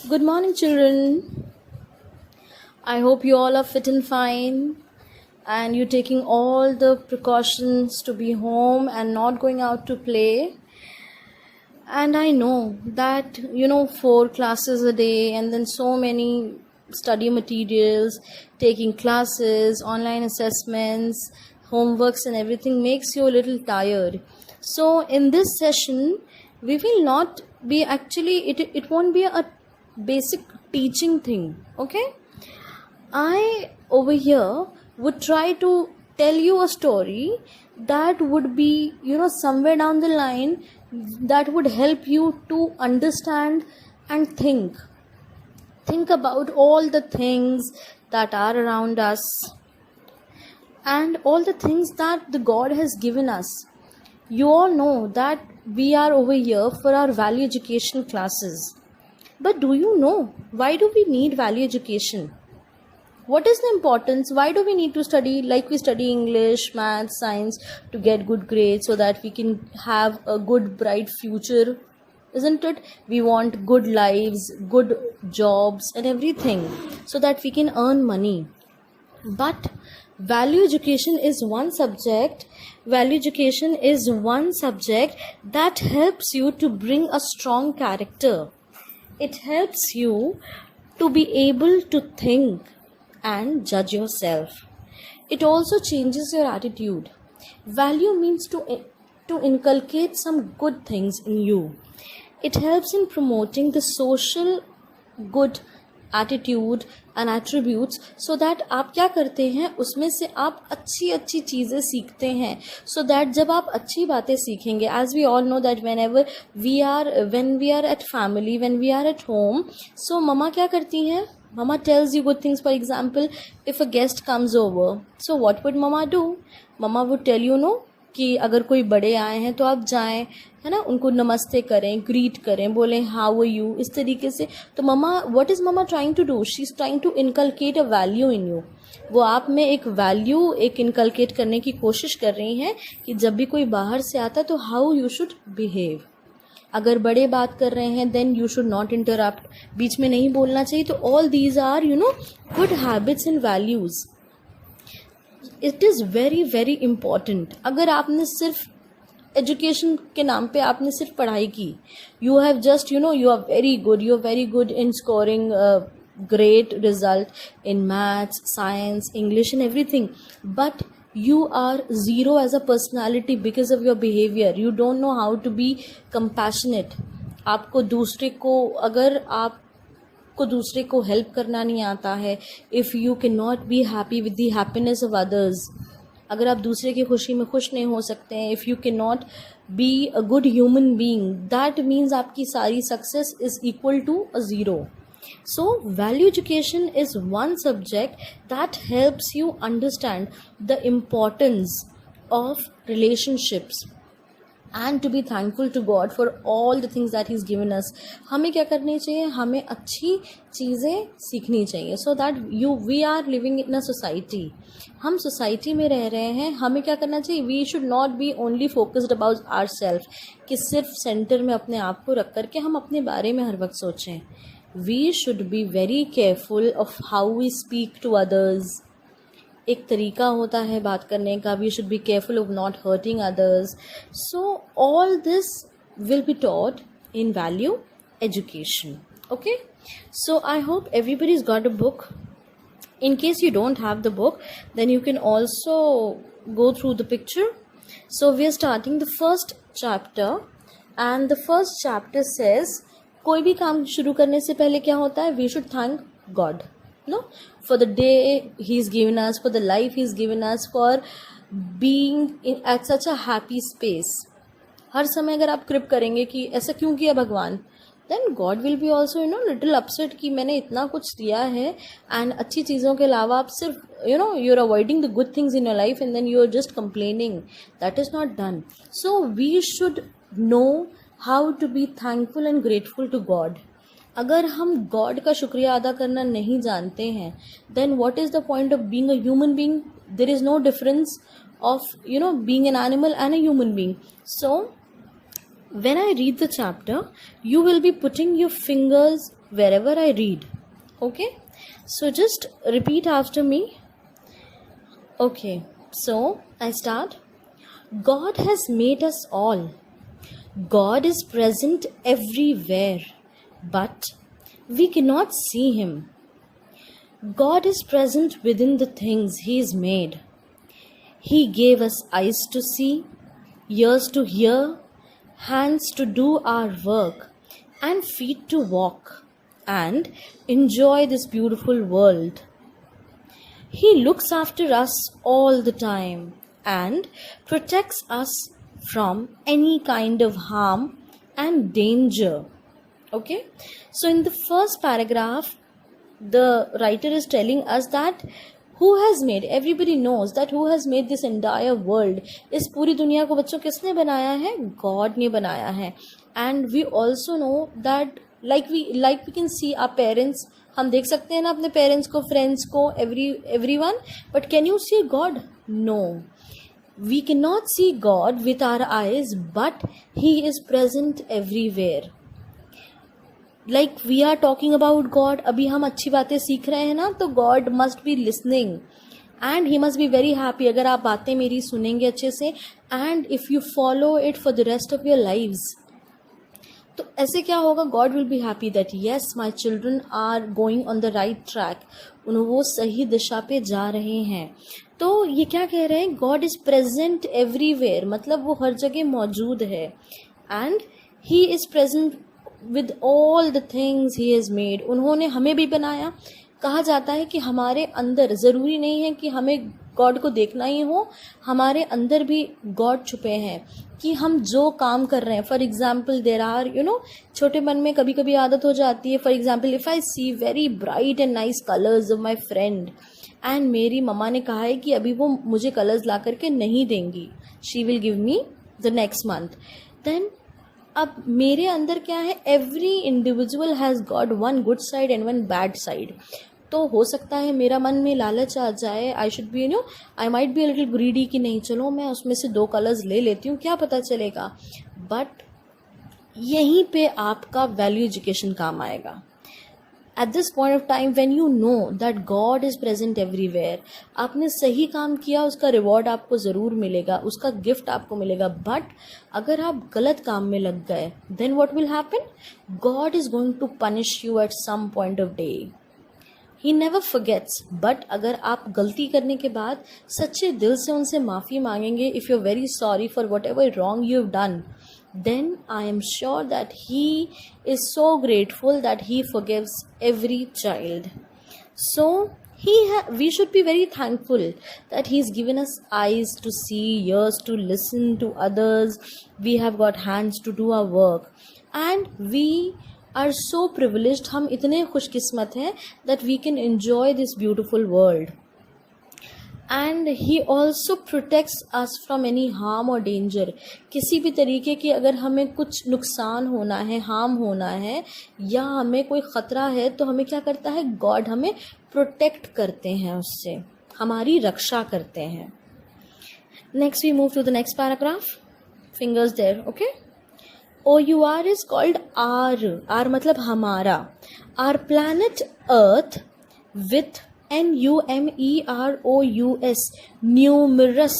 Good morning, children. I hope you all are fit and fine and you're taking all the precautions to be home and not going out to play. And I know that, 4 classes a day and then so many study materials, taking classes, online assessments, homeworks, and everything makes you a little tired. So, in this session, we will not be actually, it won't be a basic teaching thing, okay? I over here would try to tell you a story that would be, somewhere down the line that would help you to understand and think. Think about all the things that are around us and all the things that the God has given us. You all know that we are over here for our value education classes. But do you know why do we need value education? What is the importance? Why do we need to study like we study English, math, science to get good grades so that we can have a good, bright future? Isn't it? We want good lives, good jobs, and everything so that we can earn money. But value education is one subject. Value education is one subject that helps you to bring a strong character. It helps you to be able to think and judge yourself. It also changes your attitude. Value means to inculcate some good things in you. It helps in promoting the social good attitude and attributes so that आप क्या करते हैं उसमें से आप अच्छी अच्छी चीज़ें सीखते हैं so that जब आप अच्छी बातें सीखेंगे as we all know that when we are at family, when we are at home, so mama क्या करती हैं? Mama tells you good things. For example, if a guest comes over, so what would mama do? Mama would tell you, no, कि अगर कोई बड़े आए हैं तो आप जाएं, है ना, उनको नमस्ते करें, ग्रीट करें, बोलें हाउ आर यू, इस तरीके से. तो mama, what is mama trying to do? She is trying to inculcate a value in you. वो आप में एक वैल्यू एक इनकलकेट करने की कोशिश कर रही हैं कि जब भी कोई बाहर से आता है तो हाउ यू शुड बिहेव. अगर बड़े बात कर रहे हैं then you should not interrupt, बीच में नहीं बोलना चाहिए. तो all these are good habits and values. It is very very important. अगर आपने सिर्फ एजुकेशन के नाम पे आपने सिर्फ पढ़ाई की, you have just you are very good in scoring great result in maths, science, English and everything, but you are zero as a personality because of your behavior. You don't know how to be compassionate. आपको दूसरे को, अगर आपको दूसरे को help करना नहीं आता है, if you cannot be happy with the happiness of others, अगर आप दूसरे की खुशी में खुश नहीं हो सकते हैं, if you cannot be a good human being, that means आपकी सारी success is equal to a zero. So, value education is one subject that helps you understand the importance of relationships and to be thankful to God for all the things that He's given us. हमें क्या करनी चाहिए? हमें अच्छी चीज़ें सीखनी चाहिए so that we are living in a society. हम सोसाइटी में रह रहे हैं, हमें क्या करना चाहिए? We should not be only focused about ourselves, कि सिर्फ सेंटर में अपने आप को रख कर के हम अपने बारे में हर वक्त सोचें. We should be very careful of how we speak to others. एक तरीका होता है बात करने का. We should be careful of not hurting others. So all this will be taught in value education. Okay? So I hope everybody's got a book. In case you don't have the book, then you can also go through the picture. So we are starting the first chapter, and the first chapter says, कोई भी काम शुरू करने से पहले क्या होता है? We should thank God, no, for the day he is given us, for the life he is given us, for being in at such a happy space. हर समय अगर आप क्रिप करेंगे कि ऐसा क्यों किया भगवान, then God will be also little upset कि मैंने इतना कुछ दिया है एंड अच्छी चीज़ों के अलावा आप सिर्फ you are avoiding the good things in your life and then you are just complaining. That is not done. So we should know how to be thankful and grateful to God. अगर हम God का शुक्रिया अदा करना नहीं जानते हैं, then what is the point of being a human being? There is no difference of being an animal and a human being. So when I read the chapter, you will be putting your fingers wherever I read. Okay, so just repeat after me. Okay, so I start. God has made us all. God is present everywhere, but we cannot see him. God is present within the things he has made. He gave us eyes to see, ears to hear, hands to do our work, and feet to walk and enjoy this beautiful world. He looks after us all the time and protects us from any kind of harm and danger. Okay, so in the first paragraph, the writer is telling us that who has made, everybody knows that who has made this entire world. इस पूरी दुनिया को बच्चों किसने बनाया है? God ने बनाया है. And we also know that like we can see our parents, हम देख सकते हैं ना अपने पेरेंट्स को, फ्रेंड्स को, everyone, but can you see God? No, we cannot see God with our eyes, but he is present everywhere. Like we are talking about God, अभी हम अच्छी बातें सीख रहे हैं ना, तो God must be listening and he must be very happy अगर आप बातें मेरी सुनेंगे अच्छे से, and if you follow it for the rest of your lives. तो ऐसे क्या होगा? God will be happy that yes, my children are going on the right track. वो सही दिशा पे जा रहे हैं. तो ये क्या कह रहे हैं? God is present everywhere, मतलब वो हर जगह मौजूद है. And he is present with all the things he has made. उन्होंने हमें भी बनाया. कहा जाता है कि हमारे अंदर, ज़रूरी नहीं है कि हमें गॉड को देखना ही हो, हमारे अंदर भी गॉड छुपे हैं कि हम जो काम कर रहे हैं. फॉर एग्जाम्पल देर आर छोटे मन में कभी कभी आदत हो जाती है. For example if I see very bright and nice colours of my friend, and मेरी मम्मा ने कहा है कि अभी वो मुझे कलर्स ला करके नहीं देंगी, she will give me the next month. Then अब मेरे अंदर क्या है? Every individual has got one good side and one bad side. तो हो सकता है मेरा मन में लालच आ जाए, I should be I might be a little greedy कि नहीं चलो मैं उसमें से 2 कलर्स ले लेती हूँ, क्या पता चलेगा. बट यहीं पे आपका वैल्यू एजुकेशन काम आएगा. At this point of time when you know that God is present everywhere, आपने सही काम किया, उसका रिवॉर्ड आपको ज़रूर मिलेगा, उसका गिफ्ट आपको मिलेगा. बट अगर आप गलत काम में लग गए, then what will happen? God is going to punish you at some point of day. He never forgets. But अगर आप गलती करने के बाद सच्चे दिल से उनसे माफ़ी मांगेंगे, if you are very sorry for whatever wrong you have done, then I am sure that he is so grateful that he forgives every child. So we should be very thankful that he's given us eyes to see, ears to listen to others, we have got hands to do our work, and we are so privileged, हम इतने खुशकिस्मत हैं that we can enjoy this beautiful world. And he also protects us from any harm और danger. किसी भी तरीके की अगर हमें कुछ नुकसान होना है, हार्म होना है, या हमें कोई ख़तरा है, तो हमें क्या करता है? गॉड हमें प्रोटेक्ट करते हैं, उससे हमारी रक्षा करते हैं. Next we move to the next paragraph. Fingers there. Okay. OUR is called our. Our मतलब हमारा. Our planet Earth with NUMEROUS, numerous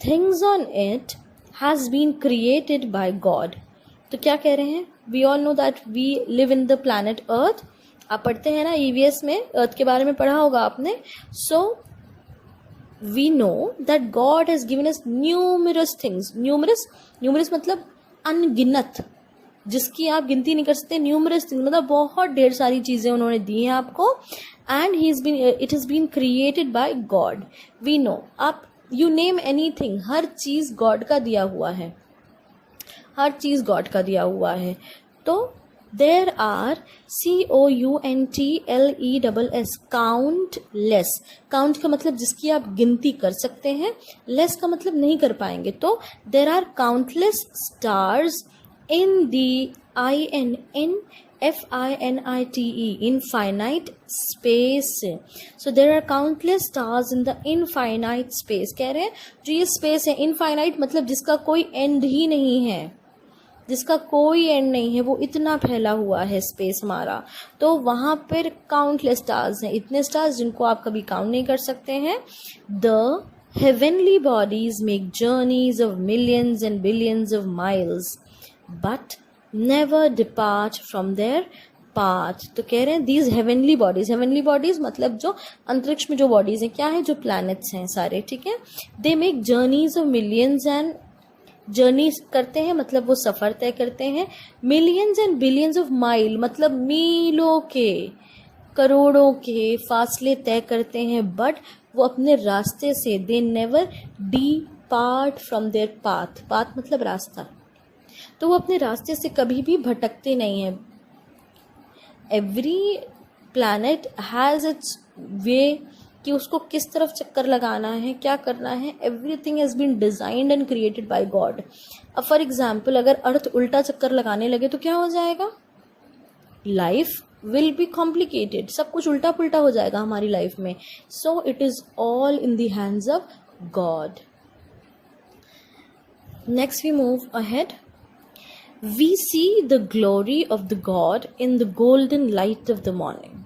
things on it has been created by God. तो क्या कह रहे हैं? We all know that we live in the planet Earth. आप पढ़ते हैं ना EVS में, अर्थ के बारे में पढ़ा होगा आपने. So we know that God has given us numerous things. Numerous मतलब अनगिनत, जिसकी आप गिनती नहीं कर सकते. न्यूमरस थिंग्स मतलब बहुत ढेर सारी चीज़ें उन्होंने दी हैं आपको. And it has been created by God. We know, आप यू नेम एनीथिंग, हर चीज़ गॉड का दिया हुआ है, हर चीज़ गॉड का दिया हुआ है. तो there are COUNTLESS, countless. Count का मतलब जिसकी आप गिनती कर सकते हैं, लेस का मतलब नहीं कर पाएंगे. तो there are countless stars in the INFINITE, infinite space. So there are countless stars in the infinite space. कह रहे हैं जो ये space है, infinite मतलब जिसका कोई end ही नहीं है. जिसका कोई एंड नहीं है, वो इतना फैला हुआ है स्पेस हमारा। तो वहाँ पर काउंटलेस स्टार्स हैं, इतने स्टार्स जिनको आप कभी काउंट नहीं कर सकते हैं। The heavenly bodies make journeys of millions and billions of miles but never depart from their path। तो कह रहे हैं these heavenly bodies मतलब जो अंतरिक्ष में जो बॉडीज हैं, क्या है, जो प्लैनेट्स हैं सारे, ठीक है। they make journeys of millions and journeys करते हैं, मतलब वो सफ़र तय करते हैं। Millions and billions of mile मतलब मीलों के, करोड़ों के फासले तय करते हैं, बट वो अपने रास्ते से they never depart from there path. Path मतलब रास्ता, तो वो अपने रास्ते से कभी भी भटकते नहीं हैं। एवरी प्लैनेट हैज़ इट्स वे कि उसको किस तरफ चक्कर लगाना है, क्या करना है। Everything has been designed and created by God. अब फॉर एग्जाम्पल अगर अर्थ उल्टा चक्कर लगाने लगे तो क्या हो जाएगा, लाइफ विल बी कॉम्प्लिकेटेड, सब कुछ उल्टा पुल्टा हो जाएगा हमारी लाइफ में। So it is all in the hands of God. Next we move ahead. We see the glory of the God in the golden light of the morning.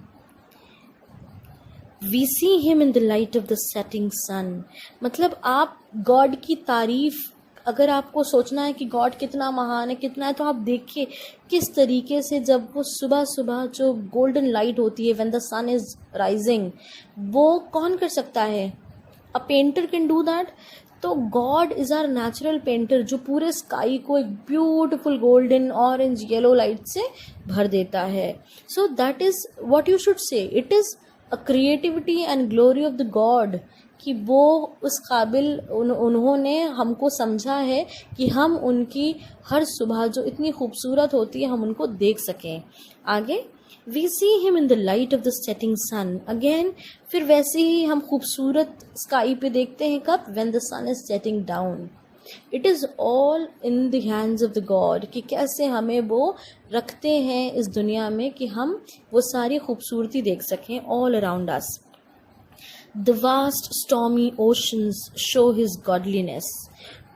We see him in the light of the setting sun. मतलब आप God की तारीफ, अगर आपको सोचना है कि God कितना महान है, कितना है, तो आप देखिए किस तरीके से जब वो सुबह सुबह जो गोल्डन लाइट होती है, when the sun is rising, वो कौन कर सकता है, a painter can do that. तो God is our natural painter जो पूरे स्काई को एक beautiful golden orange yellow light से भर देता है। So that is what you should say, it is a creativity and glory of the God, कि वो उस काबिल उन्होंने हमको समझा है कि हम उनकी हर सुबह जो इतनी खूबसूरत होती है हम उनको देख सकें। आगे we see him in the light of the setting sun. Again फिर वैसे ही हम खूबसूरत स्काई पे देखते हैं, कब, when the sun is setting down. It is all in the hands of the God, कि कैसे हमें वो रखते हैं इस दुनिया में कि हम वो सारी खूबसूरती देख सकें all around us. The vast stormy oceans show his godliness.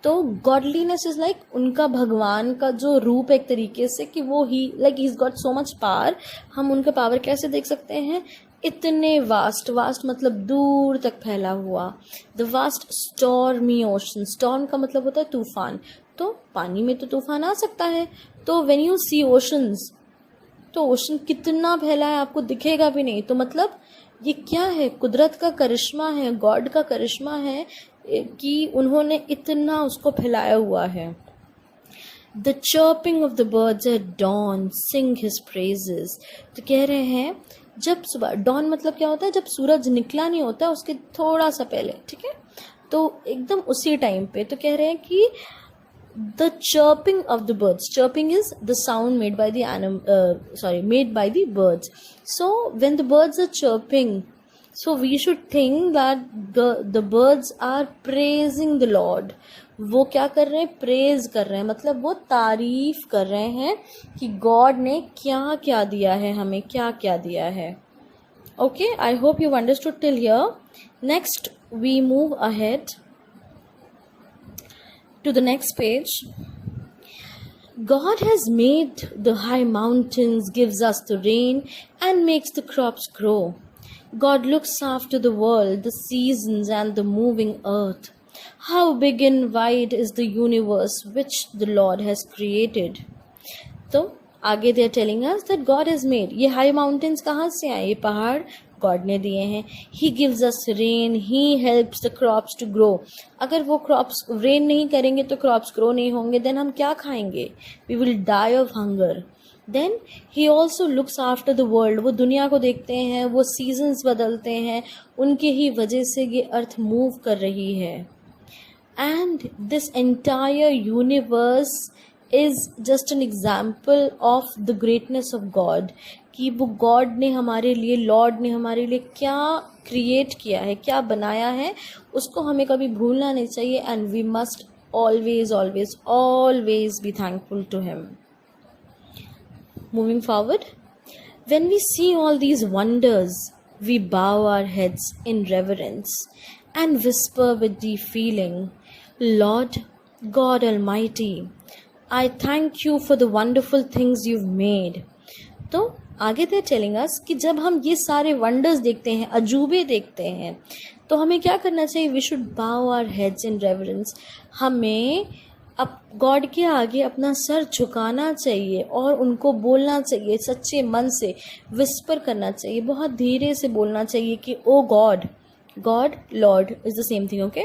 तो गॉडलीनेस इज लाइक उनका भगवान का जो रूप एक तरीके से, कि वो ही like he is got so much power. हम उनका पावर कैसे देख सकते हैं, इतने वास्ट, वास्ट मतलब दूर तक फैला हुआ। The vast stormy ocean, storm का मतलब होता है तूफान, तो पानी में तो तूफान आ सकता है। तो व्हेन यू सी ओशंस, तो ओशन कितना फैला है आपको दिखेगा भी नहीं। तो मतलब ये क्या है, कुदरत का करिश्मा है, गॉड का करिश्मा है कि उन्होंने इतना उसको फैलाया हुआ है। The chirping of the birds at dawn sing his praises. तो कह रहे हैं जब सुबह, डॉन मतलब क्या होता है, जब सूरज निकला नहीं होता उसके थोड़ा सा पहले, ठीक है, तो एकदम उसी टाइम पे। तो कह रहे हैं कि the chirping of the birds, chirping is the sound made by the made by the birds. So when the birds are chirping, so we should think that the birds are praising the Lord. वो क्या कर रहे हैं, praise कर रहे हैं, मतलब वो तारीफ कर रहे हैं कि गॉड ने क्या क्या दिया है हमें, क्या क्या दिया है। Okay, I hope you understood till here. Next we move ahead to the next page. God has made the high mountains, gives us the rain, and makes the crops grow. God looks after the world, the seasons, and the moving earth. How big and wide is the universe which the Lord has created. तो आगे they are telling us that God has made, ये high mountains कहाँ से आए, ये पहाड़ God ने दिए हैं। He gives us rain, he helps the crops to grow. अगर वो क्रॉप्स रेन नहीं करेंगे तो क्रॉप्स ग्रो नहीं होंगे, देन हम क्या खाएंगे, we will die of hunger. Then he also looks after the world, वो दुनिया को देखते हैं, वो सीजन्स बदलते हैं, उनके ही वजह से ये अर्थ मूव कर रही है। And this entire universe is just an example of the greatness of God, कि वो गॉड ने हमारे लिए, लॉर्ड ने हमारे लिए क्या क्रिएट किया है, क्या बनाया है, उसको हमें कभी भूलना नहीं चाहिए। And we must always always always be thankful to him. Moving forward, when we see all these wonders we bow our heads in reverence and whisper with deep feeling, Lord God Almighty, I thank you for the wonderful things you've made. तो आगे they're telling us कि जब हम ये सारे wonders देखते हैं, अजूबे देखते हैं, तो हमें क्या करना चाहिए? वी शुड बाउ आवर हेड्स इन रेवरेंस. हमें अब गॉड के आगे अपना सर झुकाना चाहिए और उनको बोलना चाहिए सच्चे मन से, विस्पर करना चाहिए, बहुत धीरे से बोलना चाहिए कि oh God. God, Lord is the same thing. Okay,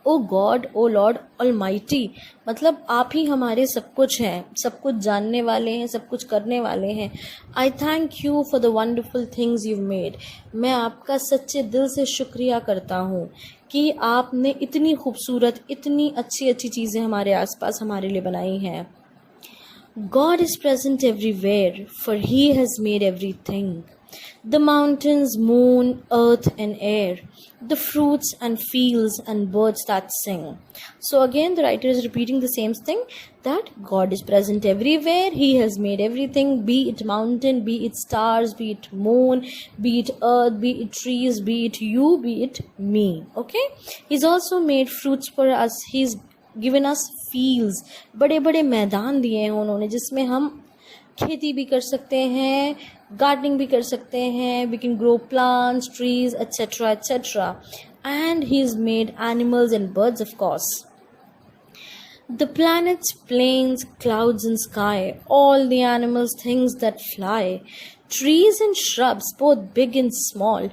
oh God, oh Lord almighty, मतलब आप ही हमारे सब कुछ हैं, सब कुछ जानने वाले हैं, सब कुछ करने वाले हैं. आई thank you for the wonderful things you made. मैं आपका सच्चे दिल से शुक्रिया करता हूँ कि आपने इतनी खूबसूरत, इतनी अच्छी अच्छी चीज़ें हमारे आसपास हमारे लिए बनाई हैं. God is present everywhere, for He has made everything. The mountains, moon, earth and air, the fruits and fields and birds that sing. So again the writer is repeating the same thing, that God is present everywhere. He has made everything, be it mountain, be it stars, be it moon, be it earth, be it trees, be it you, be it me. Okay, He's also made fruits for us. He's given us fields, बड़े बड़े मैदान दिए हैं उन्होंने, जिसमें हम खेती भी कर सकते हैं, गार्डनिंग भी कर सकते हैं. We can grow plants, trees, etcetera etcetera. And he is made animals and birds of course. The planets, plains, clouds and sky, all the animals, things that fly, trees and shrubs, both big and small,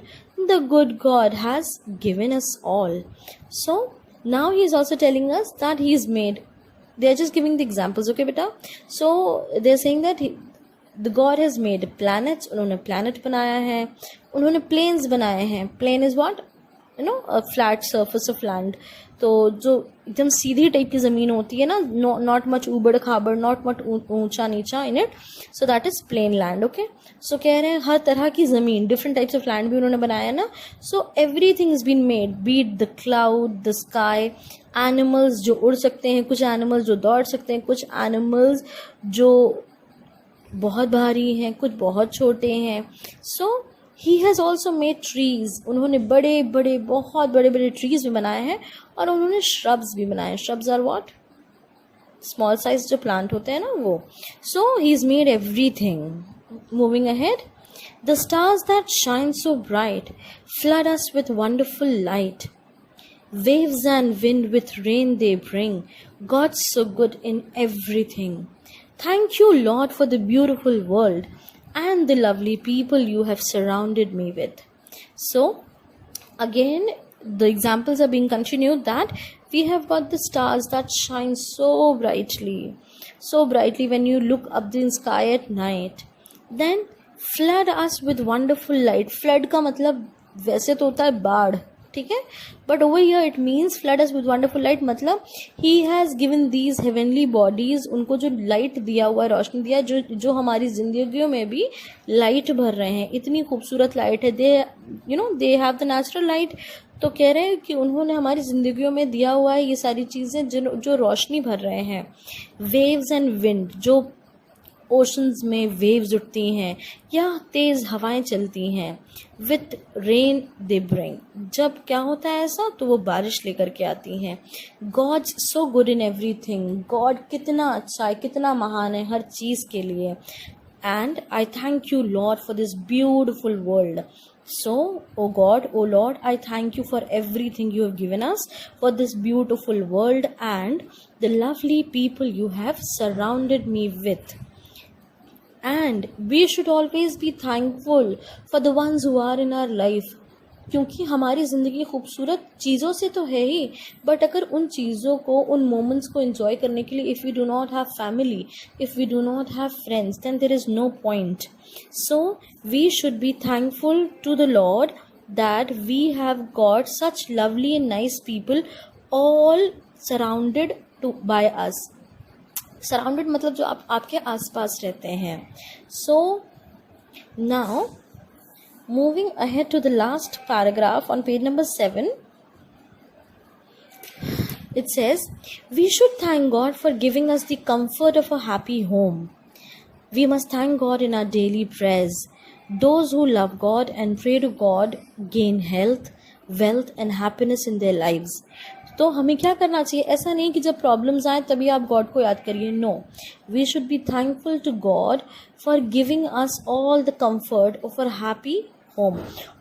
the good God has given us all. So now he is also telling us that he is made. They are just giving the examples, okay beta? So they are saying that the God has made planets. उन्होंने planet बनाया है, उन्होंने plains बनाए हैं. Plain is what? A flat surface of land. तो जो एकदम सीधी type की ज़मीन होती है ना, नॉट मच ऊबड़ खाबड़, नॉट मच ऊंचा नीचा in it, so that is plain land. Okay, so कह रहे हैं हर तरह की ज़मीन, डिफरेंट टाइप्स ऑफ लैंड भी उन्होंने बनाया ना. So everything is been made, beat the cloud, the sky, animals जो उड़ सकते हैं, कुछ एनिमल्स जो दौड़ सकते हैं, कुछ एनिमल्स जो बहुत भारी हैं, कुछ बहुत छोटे हैं. So he has also made trees. उन्होंने बड़े बड़े, बहुत बड़े बड़े ट्रीज भी बनाए हैं, और उन्होंने श्रब्स भी बनाए हैं. Shrubs are what? Small size जो प्लांट होते हैं ना, वो. So he is made everything. Moving ahead, the stars that shine so bright flood us with wonderful light. Waves and wind with rain they bring. God's so good in everything. Thank you, Lord, for the beautiful world and the lovely people you have surrounded me with. So, again, the examples are being continued, that we have got the stars that shine so brightly. So brightly when you look up in the sky at night. Then, flood us with wonderful light. Flood का मतलब वैसे तो होता है बाढ़, ठीक है, but over here it means flood us with wonderful light. मतलब he has given these heavenly bodies, उनको जो लाइट दिया हुआ है, रोशनी दिया, जो हमारी जिंदगियों में भी लाइट भर रहे हैं. इतनी खूबसूरत लाइट है. They have the natural light. तो कह रहे हैं कि उन्होंने हमारी जिंदगियों में दिया हुआ है ये सारी चीज़ें जो रोशनी भर रहे हैं. वेव्स एंड विंड, जो ओशंस में वेव्स उठती हैं या तेज़ हवाएं चलती हैं. विथ रेन दे ब्रिंग, जब क्या होता है ऐसा, तो वो बारिश लेकर के आती हैं. God so good in everything. God कितना अच्छा है, कितना महान है हर चीज़ के लिए. And I thank you Lord for this beautiful world. So, O God, O Lord, I thank you for everything you have given us, for this beautiful world and the lovely people you have surrounded me with. And we should always be thankful for the ones who are in our life. क्योंकि हमारी ज़िंदगी खूबसूरत चीज़ों से तो है ही, but अगर उन चीज़ों को, उन मोमेंट्स को एंजॉय करने के लिए if we do not have family, if we do not have friends, then there is no point. So we should be thankful to the lord that we have got such lovely and nice people all surrounded to by us. Surrounded मतलब जो आपके आसपास रहते हैं. So now moving ahead to the last paragraph on page number 7, it says, we should thank God for giving us the comfort of a happy home. We must thank God in our daily prayers. Those who love God and pray to God gain health, wealth and happiness in their lives. तो हमें क्या करना चाहिए, ऐसा नहीं कि जब problems आए तभी आप गॉड को याद करिए, no, we should be thankful to God for giving us all the comfort of a happy home.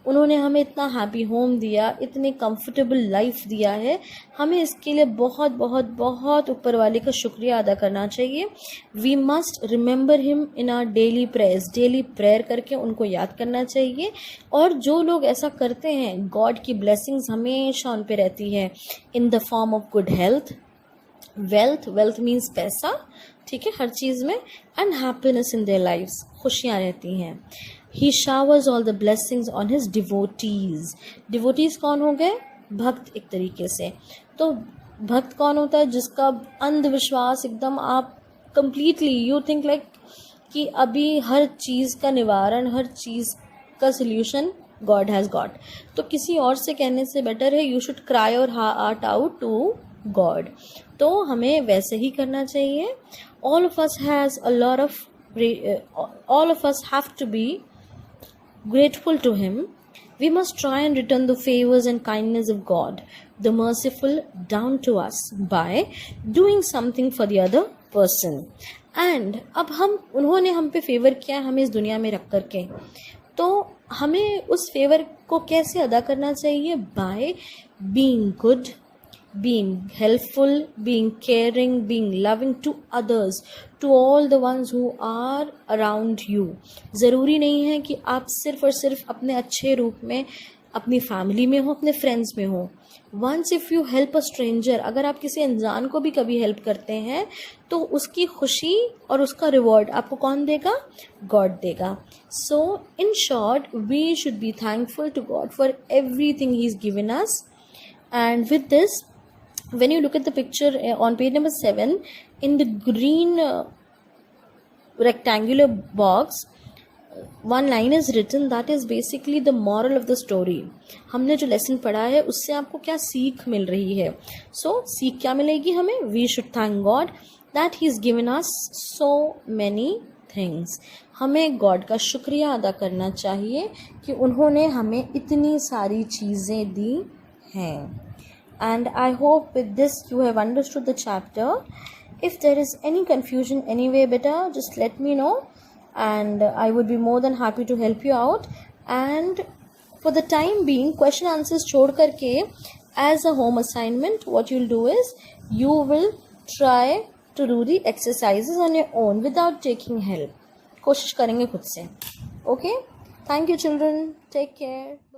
उन्होंने हमें इतना हैप्पी होम दिया, इतनी कंफर्टेबल लाइफ दिया है, हमें इसके लिए बहुत बहुत बहुत ऊपर वाले का शुक्रिया अदा करना चाहिए। We must remember him in our daily prayers, daily prayer करके उनको याद करना चाहिए। और जो लोग ऐसा करते हैं, गॉड की ब्लेसिंग्स हमेशा उन पे रहती है in the form of good health, wealth means पैसा, ठीक है, हर चीज़ में, and happiness in their lifes, खुशियाँ रहती हैं। He showers all the blessings on his devotees. Devotees कौन हो गए, भक्त एक तरीके से। तो भक्त कौन होता है, जिसका अंधविश्वास एकदम आप कंप्लीटली यू थिंक लाइक कि अभी हर चीज़ का निवारण, हर चीज़ का सल्यूशन गॉड हैज़ गॉट। तो किसी और से कहने से बेटर है यू शुड क्राई और हार्ट आउट टू गॉड। तो हमें वैसे ही करना चाहिए। All of us has a lot of all of us have to be grateful to him. We must try and return the favors and kindness of God, the merciful, down to us by doing something for the other person. And अब उन्होंने हम पे favour किया हमें इस दुनिया में रख करके, तो हमें उस फेवर को कैसे अदा करना चाहिए, by being good, being helpful, being caring, being loving to others, to all the ones who are around you. ज़रूरी नहीं है कि आप सिर्फ और सिर्फ अपने अच्छे रूप में अपनी फैमिली में हो, अपने फ्रेंड्स में हो। Once if you help a stranger, अगर आप किसी अनजान को भी कभी हेल्प करते हैं तो उसकी खुशी और उसका रिवॉर्ड आपको कौन देगा, गॉड देगा। So in short we should be thankful to God for everything he is given us. And with this, when you look at the picture on page number 7, in the green rectangular box, one line is written that is basically the moral of the story. हमने जो lesson पढ़ा है उससे आपको क्या सीख मिल रही है। So सीख क्या मिलेगी हमें, we should thank God that he has given us so many things. हमें गॉड का शुक्रिया अदा करना चाहिए कि उन्होंने हमें इतनी सारी चीज़ें दी हैं। And I hope with this you have understood the chapter. If there is any confusion anyway, better just let me know, and I would be more than happy to help you out. And for the time being, question answers छोड़ करके as a home assignment, what you'll do is you will try to do the exercises on your own without taking help. कोशिश करेंगे खुद से. Okay? Thank you children. Take care.